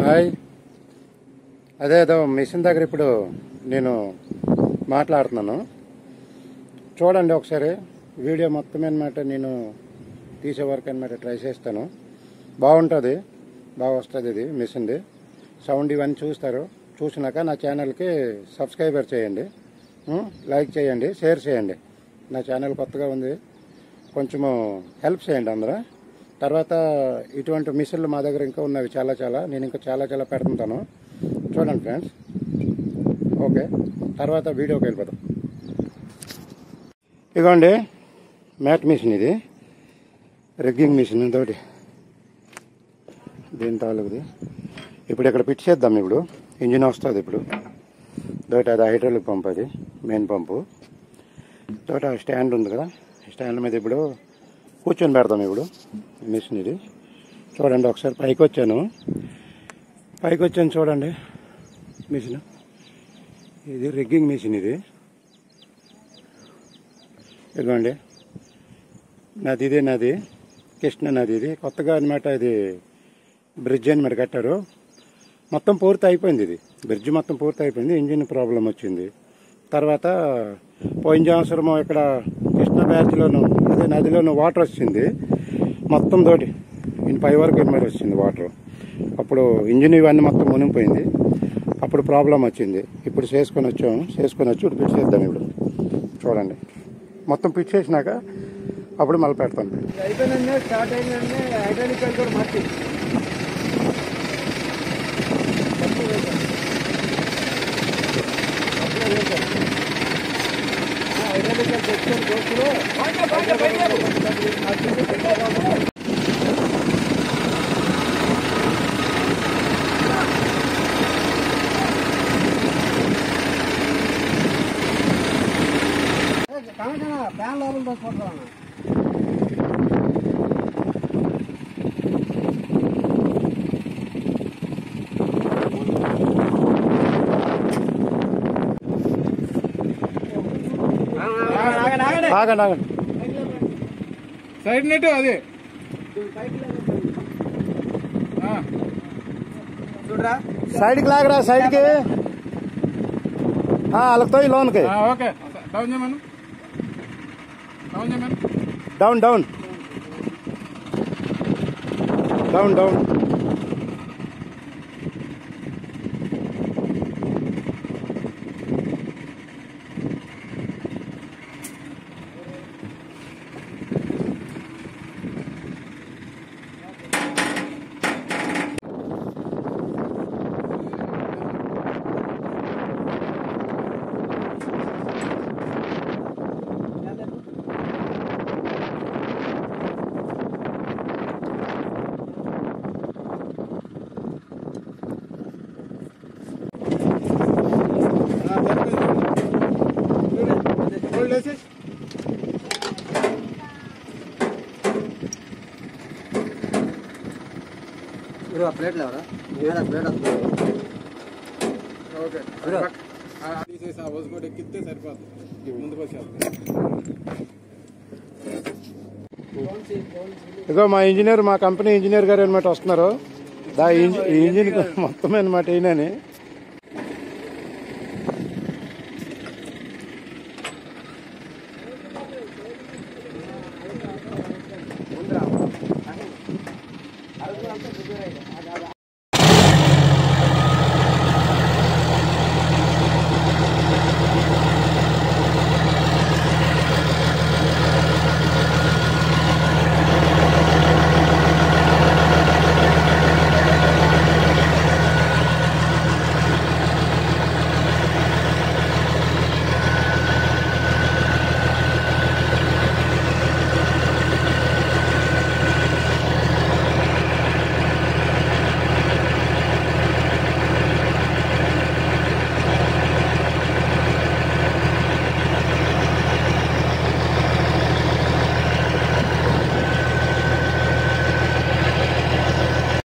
Hi. అదేదో machine దగ్గర ఇప్పుడు నేను మాట్లాడుతున్నాను, చూడండి ఒకసారి వీడియో మొత్తం అన్నమాట. నేను తీసే వరకు అన్నమాట ట్రై చేస్తాను. బాగుంటుంది, బాగా వస్తుంది ఇది మిషన్ది. సౌండ్ ఇవన్నీ చూస్తారు. చూసినాక నా ఛానల్కి సబ్స్క్రైబర్ చేయండి, లైక్ చేయండి, షేర్ చేయండి. నా ఛానల్ కొత్తగా ఉంది, కొంచెము హెల్ప్ చేయండి అందరూ. తర్వాత ఇటువంటి మిషన్లు మా దగ్గర ఇంకా ఉన్నవి చాలా. నేను ఇంకా చాలా పెడుతుంటాను. చూడండి ఫ్రెండ్స్. ఓకే, తర్వాత వీడియోకి వెళ్ళిపోతాం. ఇదిగోండి మ్యాట్ మిషన్, ఇది రిగ్గింగ్ మిషన్ తోటి దీని తాలూకుది. ఇప్పుడు ఇక్కడ ఫిట్ చేద్దాం. ఇప్పుడు ఇంజిన్ వస్తుంది. ఇప్పుడు తోటి అది హైడ్రాలిక్ పంప్, అది మెయిన్ పంపు. తోట స్టాండ్ ఉంది కదా, స్టాండ్ మీద ఇప్పుడు కూర్చొని పెడతాం. ఇప్పుడు మిషన్ ఇది చూడండి ఒకసారి. పైకి వచ్చాను చూడండి మిషన్. ఇది రిగ్గింగ్ మిషన్. ఇది ఇదిగోండి నది కృష్ణ నది. ఇది కొత్తగా అనమాట, ఇది బ్రిడ్జ్ అనమాట కట్టారు. మొత్తం పూర్తి అయిపోయింది. ఇది బ్రిడ్జ్ మొత్తం పూర్తి అయిపోయింది. ఇంజిన్ ప్రాబ్లం వచ్చింది. తర్వాత పోయిన సంవత్సరము ఇక్కడ కృష్ణ బ్యాచ్లోను అదే నదిలోను వాటర్ వచ్చింది మొత్తం తోటి. నేను పై వరకు అనమాట వచ్చింది వాటర్. అప్పుడు ఇంజిన్ ఇవన్నీ మొత్తం మునిగిపోయింది. అప్పుడు ప్రాబ్లం వచ్చింది. ఇప్పుడు చేసుకొని వచ్చి ఇప్పుడు ఫిట్ చేద్దాం. ఇప్పుడు చూడండి మొత్తం ఫిట్ చేసినాక అప్పుడు మళ్ళీ పెడతాను. స్టార్ట్ అయిందంటే హైడ్రాలిక్ కూడా మార్చి ఫ్యాన్ లోపల పోసుకుంటాం. ఆగండి సైడ్ నెట్ అది చూడరా, సైడ్కి లాగరా, సైడ్కి అలాగతో ఈ లోన్కి. ఓకే, డౌన్ చేయమను, డౌన్ ప్లేట్ లేవరా, ప్లేట్ ఓకే తీసేసి ఆ బస్సు కూడా ఎక్కితే సరిపోతుంది. ముందుకు వచ్చేస్తుంది. ఇగో మా ఇంజనీర్, మా కంపెనీ ఇంజనీర్ గారు అనమాట వస్తున్నారు. ఇంజిన్ మొత్తం అనమాట ఈయనని.